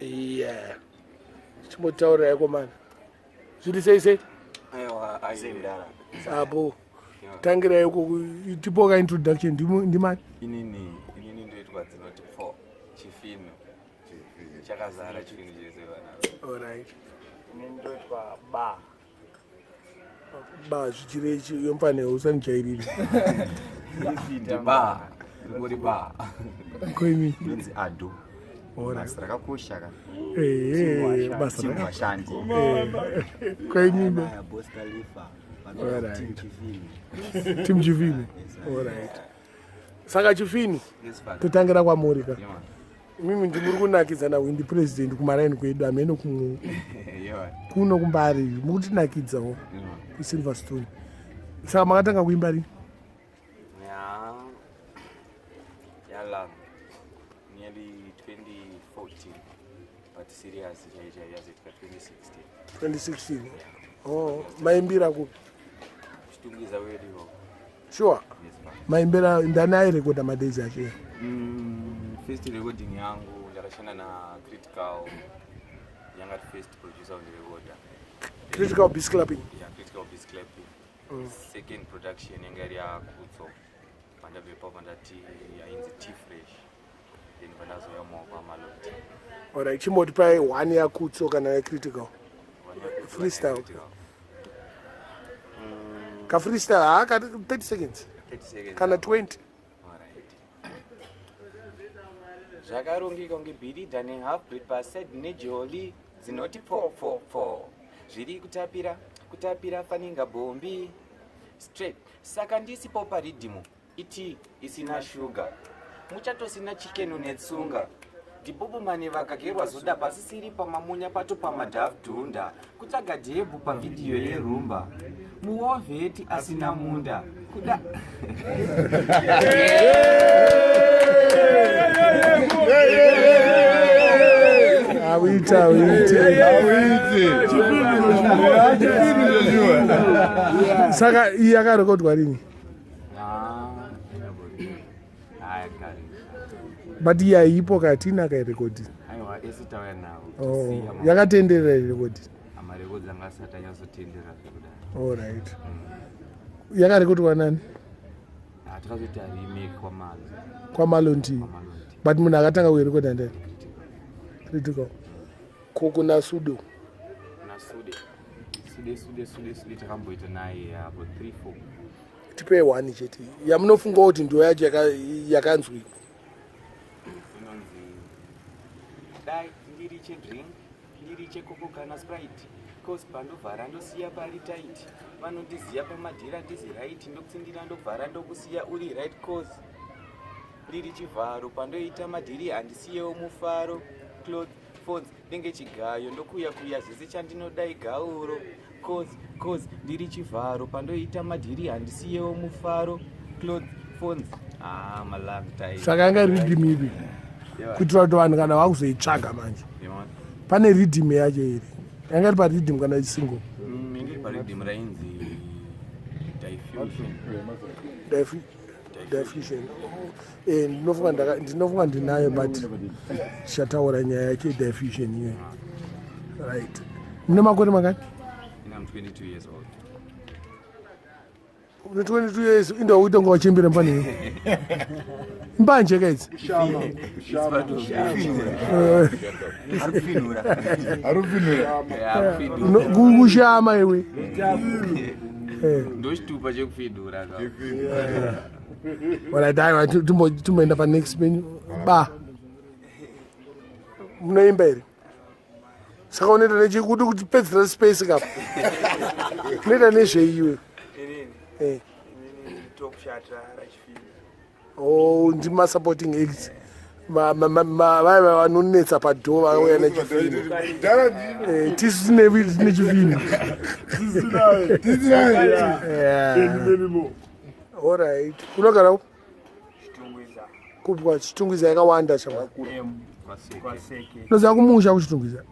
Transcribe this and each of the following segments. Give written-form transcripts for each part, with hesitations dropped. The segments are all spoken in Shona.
Yeah. Chimotaura yako man. Zviri sei? Aiwa, Zimdara. Apo. Tangira yako tipoka introduction ndimani? Inini ndoitwa dzinoti 4 Chifinhu. Chakazara Chifinhu chese bana. All right. Ndoitwa Ba zvichirechi yompane usanichairiri. Ba. Ngori ba. Koimi. Means Addo. Basa rakakosha ka. Basa rakashandi. Koimi. Boss Khalifa. All right. Team Chifinhu. All right. Saka Chifinhu. Totangira kwamuri ka. Mimi ndimuri kunakidza na windi president kumaraini kwedu amene kuno kumbari mukutinakidzawo kusilverstone. Saka makatanga kuimba rini? Yala nearly 2014 but serious yazitika 2016. 2016. Oh, maimbira kupi? Chitungiza wedu. Sure. Maimbira ndani airekoda madezi ake. First recording yangu yakashana na Critical yanga first producer on the recorder. Critical Beat Clapping. Yeah, Critical Beat Clapping. Second production yanga ya Kutso. Panda bepa panda yainzi Fresh. Then panazo ya mwa maloti. Alright, chimoti pai 1 ya Kutso kana ya Critical. Freestyle. Ka freestyle ka 30 seconds. 30 seconds. Kana 20. Zvakarongeka kunge bhirida nehalf breed paside nejoli dzinoti 444 zviri kutapira faninga bombi straight saka ndisipo paridhimu iti isina shuga muchatosina chikenu netsunga ndibobomane vakagerwa zoda pasisiri pamamunya pato pamadhavdhunda kutagadhebhu pavhidhiyo yerumba muovheti asina munda kuda Awita. Saka yakarekodwa rini? But ipo katina kairekodi. Aiwa esitawe nawo. Oh, yakatenderera rekodi. Amarekodzi angasata yasotendera zvekuda. All right. Yakarekodwa nani? Takazoita remake kwaMalonti. But munhu akatanga kurekoda ndani? Critical. Kuna Sudo. Sude takamboita naye apo 3-4. Tipe 1 chete. Yamunofunga kuti ndo yacho yakanzwi. Inonzi dai ndiri chedrink, ndiri chekoko kana Sprite. Cause pandovhara ndosiya pari tight. Vanondiziya pamadhira ndizi right, ndokutsindira ndobvara ndokusiya uri right cause. Ndiri chivharo pandoita madhiri handisiyewo mufaro. Clothes, phones, ndenge chigayo ndokuya zvese chandinodai gauro. Cause ndiri chivharo pandoita madhiri handisiyewo mufaro. Clothes, phones, malam time. Saka anga rhythm ipi. Kuitira kuti vanhu kana vakuzoitsvaga manje. Pane rhythm yacho iri. Yanga iri parhythm kana single. Iri parhythm rainzi diffusion. Ndinofunga ndinayo but chataura nyaya yacho diffusion iyoyo. Right. Mune makore makati? I'm 22 years old. Une 22 years inda utonga wachimbira mbani. Mbanje kaidzi. Arufinura. Kushama iwe. Ndochitupa chekufidura ka. Wala dai tumboenda pa next menu. Ba. Munoimba ere. Saka unoita nechikuti kuti pedzera space kapo. Unoita nezveiwe. Oh, ndima supporting acts. Vaiva vanonetsa padho vauya neChifinhu. Tisu tine Chifinhu. All right. Unogara upi? Kupwa Chitungwiza yakawanda chama. Unoziva kumusha kuchitungwiza.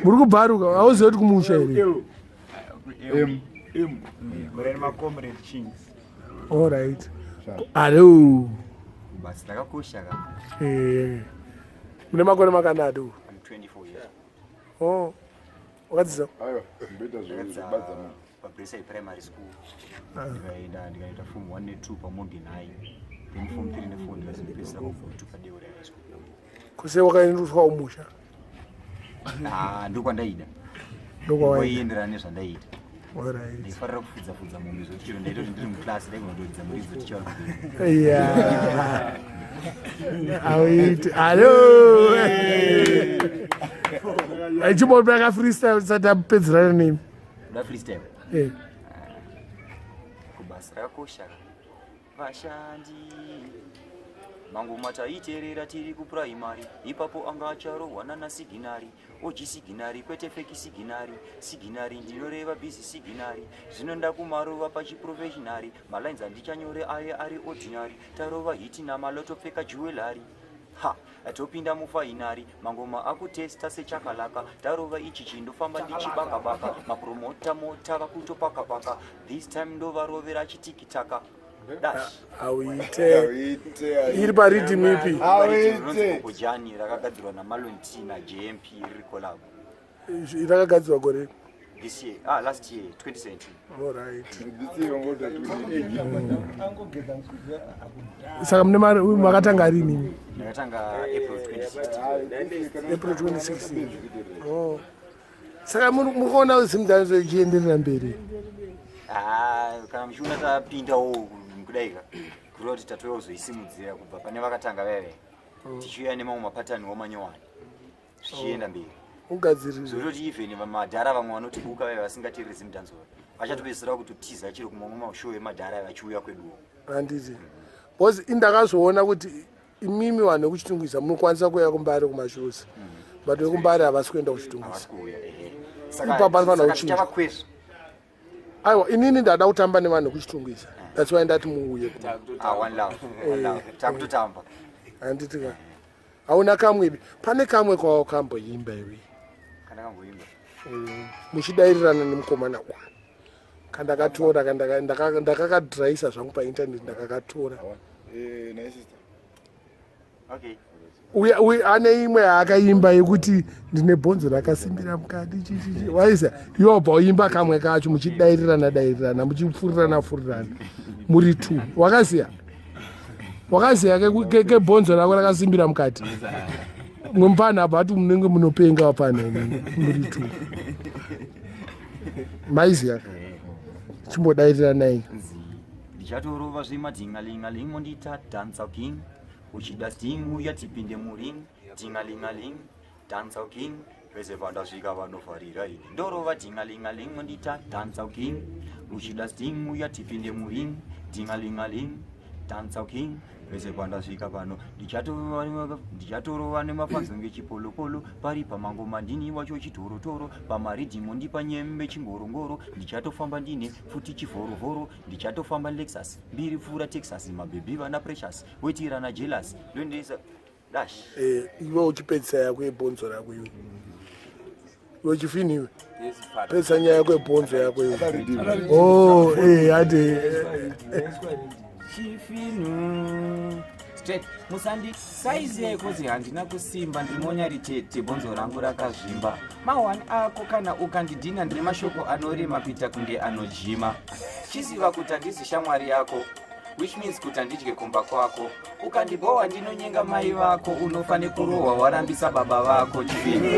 Muri kubharuka hauzivi kuti kumusha ere? All right. Alo. Basi takakosha ka. Mune makore makanatu. I'm 24 years. Oh. Wadzisa? Aiwa, mbeta zvibadza mu. Babesa primary school. Ndikaita form 1 ne 2 pamondi 9. Then form 3 ne 4 ndikazipesa form 2 padeura high school. Kuse wakaenduswa umusha. Ndokwandaida. Ndokwaenderana nezvandaita. Alright. Ndifarira kufudza mombe zvochiro ndaita kuti ndiri muklasi ndainododza muri zvochicharo. Yeah. Await. Hello. Achimbo baka freestyle sata pedzera name. Da freestyle. Eh. Kubasa rakosha. Vashandi. Mangu mataiterera tiri kuprimary. Ipapo anga acharohwana nasiginari. Oji siginari kwete feki siginari. Siginari ndinoreva busy siginari. Zvinonda kumaruva pachiprofessionary. Malines andichanyore aye ari ordinary. Tarova hiti namaloto pfeka jewelry. Ha, atopinda mufainari. Mangoma akutesta sechakalaka. Tarova ichi chindofamba ndichibaka-baka. Mapromota mota vakutopaka-paka. This time ndovarovera chitikitaka. Awite. Iri pariti mipi? Awite. Kujani rakagadzirwa namalontina JMP iri collab. Rakagadzirwa gore? This year, last year, 2017. All right. This year ngoda 2018. Saka mune makatanga rini? Nakatanga April 2016. April 2016. Oh. Saka mukuona Zimdancehall ichienderera mberi. Kana muchiona tapindawo kudaika kureva kuti tatouya kuzoisimudzira kubva pane vakatanga veve tichiuya nemamwe mapatani wamanyowani zvichienda mberi ugadzirire zvototi even vamadhara vamwe vanotibuka veve vasingatiri Zimdancehall vachatopedzisira kututiza chiro kumamwe mashow emadhara vachiuya kweduwo handiti bcause indakazoona kuti imimi vanhu vekuchitungisa munokwanisa kuuya kumbari kumashows but vekumbari havasi kuenda kuchitungisa ipapo anofanira kuchinja aiwa inini ndada kutamba nevanhu vekuchitungisa that's why ndati muuye one love takutotamba handiti ka hauna kamwe pane kamwe kwawakamboimba iwe kana kamboimba muchidairirana nemukomana kwa kandakatora ndakakadhiraisa zvangu paintaneti ndakakatora Nice sister. okay uye ane imwe yaakaimba yekuti ndine bhonzo rakasimbira mukati chichichi waiza yobva uimba kamwe kacho muchidairirana muchifurirana muri 2 wakaziya kebhonzo rako rakasimbira mukati mwempana bati munenge munopenga wapana muri 2 maiziya chimbodairirana ndichatorova zvemadhingalingaling mondita dancer king uchida sting uya tipinde muring dingalingaling dancer king vese vandasvika vanovharira ini ndorova dingalingaling mondita dancer king uchida sting uya tipinde muring dingalingaling dancer king vese vandasvika pano ndichatorova nemafanzo ngechipolopolo pari pamangoma ndini wacho chitorotoro pamaridhimo ndipa nyembe chingorongoro ndichatofamba ndine futi chivhorovhoro ndichatofamba lexus mbiri pfuura texas mabhebhi vana precious wetirana jealous ndondeisa dash iwe uchipedzisa yako yebhonzo rako iwe iwe Chifinhu iwe pedzisa nyaya yako yebhonzo yako iwe hati Chifinhu straight musandi saizi yaikozi handina kusimba ndimonyari tete bhonzo rangu rakazvimba mahwani ako kana ukandidhina ndine mashoko anorema kuita kunge anojima chiziva kuti handisi shamwari yako which means kuti handidye kumba kwako ukandibohwa ndinonyenga mai vako unofane kurohwa warambisa baba vako Chifinhu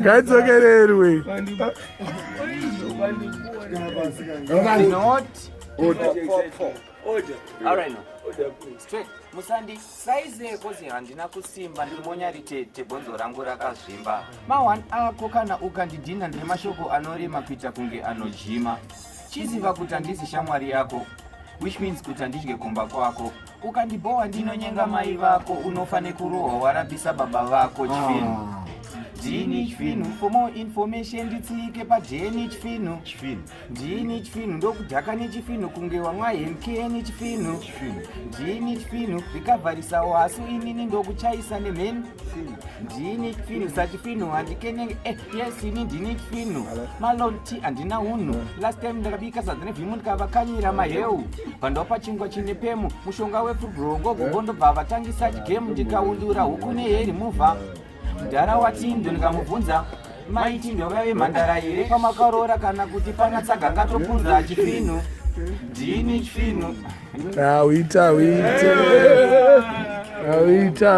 Gatsokererwe. Not order. All right now. Straight. Musandi saize kozi handina kusimba ndimonyari tete bhonzo rangu rakazvimba mahwani ako kana ukandidhina ndine mashoko anorema kuita kunge anojima chiziva kuti handisi shamwari yako which means kuti handidye kumba kwako ukandibohwa ndinonyenga mai vako unofane kurohwa warambisa baba vako Chifinhu ndini Chifinhu. For more information nditsike padheni Chifinhu. Ndini Chifinhu ndokudhaka neChifinhu kunge wamwa henke neChifinhu. Ndini Chifinhu rikavharisa wasu inini ndokuchaisa nemheni. Ndini Chifinhu saChifinhu handikenenge yes ini ndini Chifinhu. Malonti handina hunhu. Last time ndakabika sadza nevhimu ndikavakanyira maheu. Pandopa chingwa chine pemu mushonga wefubrongo kugondobva vatangisa chigemu ndikaundura huku neheri muvha. Mudhara watindo ndikamubvunza maiti ndovave mhandara here pamakarora kana kuti pana tsaga ngatopunza Chifinhu. Ndini Chifinhu. Awita.